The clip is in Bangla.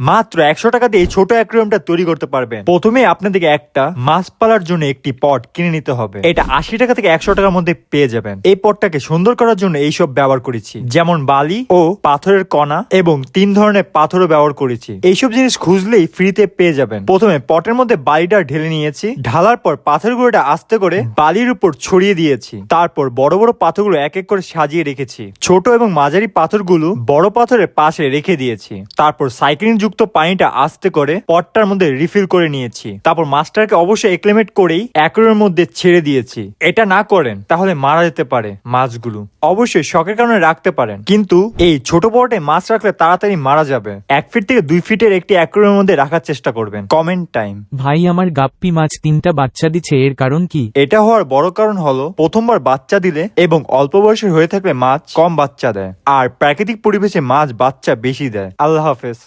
মাত্র 100 টাকা দিয়ে এই ছোট অ্যাকুয়ারিয়ামটা তৈরি করতে পারবেন। প্রথমে আপনাদেরকে একটা মাছ পালার জন্য একটি পট কিনে নিতে হবে। এটা 80 টাকা থেকে 100 টাকার মধ্যে পেয়ে যাবেন। এই পটটাকে সুন্দর করার জন্য এইসব ব্যবহার করেছি, যেমন বালি ও পাথরের কণা এবং 3 ধরনের পাথরও ব্যবহার করেছি। এইসব জিনিস খুঁজলেই ফ্রিতে পেয়ে যাবেন। প্রথমে পটের মধ্যে বালিটা ঢেলে নিয়েছি, ঢালার পর পাথরগুলোটা আস্তে করে বালির উপর ছড়িয়ে দিয়েছি। তারপর বড় বড় পাথরগুলো এক এক করে সাজিয়ে রেখেছি। ছোট এবং মাঝারি পাথরগুলো বড় পাথরের পাশে রেখে দিয়েছি। তারপর সাইক্লিন যুক্ত পানিটা আস্তে করে পটটার মধ্যে রিফিল করে নিয়েছি। তারপর মাছটাকে অবশ্যই একলিমেট করেই অ্যাকুয়ারিয়ামের মধ্যে ছেড়ে দিয়েছি। এটা না করেন তাহলে মারা যেতে পারে মাছগুলো। অবশ্যই শখের কারণে রাখতে পারেন, কিন্তু এই ছোট পটে মাছ রাখলে তাড়াতাড়ি মারা যাবে। 1 ফিট থেকে 2 ফিটের একটি অ্যাকুয়ারিয়ামের মধ্যে রাখার চেষ্টা করবেন। Comment time. ভাই আমার গাপ্পি মাছ 3টা বাচ্চা দিচ্ছে, এর কারণ কি? এটা হওয়ার বড় কারণ হলো প্রথমবার বাচ্চা দিলে এবং অল্প বয়সের হয়ে থাকলে মাছ কম বাচ্চা দেয়, আর প্রাকৃতিক পরিবেশে মাছ বাচ্চা বেশি দেয়। আল্লাহ হাফেজ।